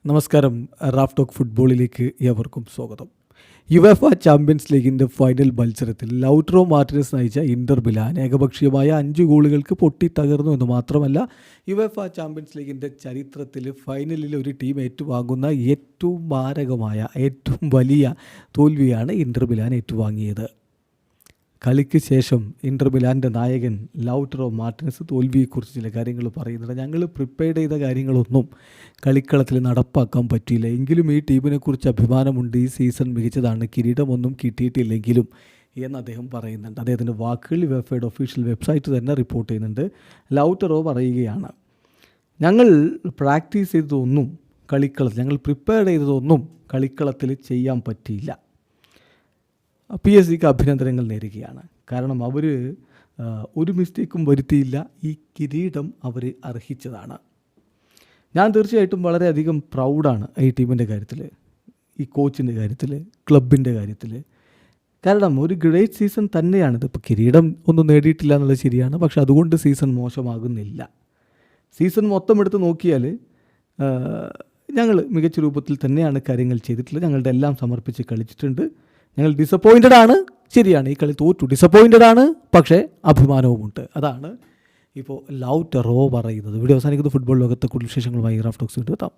നമസ്കാരം. Raf talk ഫുട്ബോളിലേക്ക് ഏവർക്കും സ്വാഗതം. യുവേഫ ചാമ്പ്യൻസ് ലീഗിൻ്റെ ഫൈനൽ മത്സരത്തിൽ ലൗട്രോ മാർട്ടിനസ് നയിച്ച ഇന്റർ മിലാൻ ഏകപക്ഷീയമായ 5 ഗോളുകൾക്ക് പൊട്ടിത്തകർന്നു എന്ന് മാത്രമല്ല, യുവേഫ ചാമ്പ്യൻസ് ലീഗിൻ്റെ ചരിത്രത്തിൽ ഫൈനലിൽ ഒരു ടീം ഏറ്റുവാങ്ങുന്ന ഏറ്റവും മാരകമായ, ഏറ്റവും വലിയ തോൽവിയാണ് ഇന്റർ മിലാൻ ഏറ്റുവാങ്ങിയത്. കളിക്ക് ശേഷം ഇന്റർ മിലാൻ്റെ നായകൻ ലൗട്രോ മാർട്ടിനസ് തോൽവിയെക്കുറിച്ച് ചില കാര്യങ്ങൾ പറയുന്നുണ്ട്. ഞങ്ങൾ പ്രിപ്പയർഡ് ചെയ്ത കാര്യങ്ങളൊന്നും കളിക്കളത്തിൽ നടപ്പാക്കാൻ പറ്റിയില്ല, എങ്കിലും ഈ ടീമിനെക്കുറിച്ച് അഭിമാനമുണ്ട്. ഈ സീസൺ മികച്ചതാണ്, കിരീടമൊന്നും കിട്ടിയിട്ടില്ലെങ്കിലും എന്ന് അദ്ദേഹം പറയുന്നുണ്ട്. അദ്ദേഹത്തിൻ്റെ വാക്കുകൾ യുവേഫയുടെ ഒഫീഷ്യൽ വെബ്സൈറ്റ് തന്നെ റിപ്പോർട്ട് ചെയ്യുന്നുണ്ട്. ലൗട്രോ പറയുകയാണ്, ഞങ്ങൾ പ്രാക്ടീസ് ചെയ്തതൊന്നും കളിക്കളത്തിൽ, ഞങ്ങൾ പ്രിപ്പയർഡ് ചെയ്തതൊന്നും കളിക്കളത്തിൽ ചെയ്യാൻ പറ്റിയില്ല. PSG അഭിനന്ദനങ്ങൾ നേരുകയാണ്. കാരണം അവർ ഒരു മിസ്റ്റേക്കും വരുത്തിയില്ല. ഈ കിരീടം അവർ അർഹിച്ചതാണ്. ഞാൻ തീർച്ചയായിട്ടും വളരെയധികം പ്രൗഡാണ് ഈ ടീമിൻ്റെ കാര്യത്തിൽ, ഈ കോച്ചിൻ്റെ കാര്യത്തിൽ, ക്ലബിൻ്റെ കാര്യത്തിൽ. കാരണം ഒരു ഗ്രേറ്റ് സീസൺ തന്നെയാണിത്. ഇപ്പോൾ കിരീടം ഒന്നും നേടിയിട്ടില്ല എന്നുള്ളത് ശരിയാണ്, പക്ഷെ അതുകൊണ്ട് സീസൺ മോശമാകുന്നില്ല. സീസൺ മൊത്തം എടുത്ത് നോക്കിയാൽ ഞങ്ങൾ മികച്ച രൂപത്തിൽ തന്നെയാണ് കാര്യങ്ങൾ ചെയ്തിട്ടുള്ളത്. ഞങ്ങളുടെ എല്ലാം സമർപ്പിച്ച് കളിച്ചിട്ടുണ്ട്. ഞങ്ങൾ ഡിസപ്പോയിൻറ്റഡ് ആണ്, ശരിയാണ്, ഈ കളി തോറ്റു, ഡിസപ്പോയിൻറ്റഡ് ആണ്, പക്ഷേ അഭിമാനവുമുണ്ട്. അതാണ് ഇപ്പോൾ ലൗട്രോ പറയുന്നത്. വീഡിയോ അവസാനിക്കുന്ന ഫുട്ബോൾ ലോകത്തെ കൂടുതൽ വിശേഷങ്ങളുമായി റാഫ് ടോക്സ് എത്താം.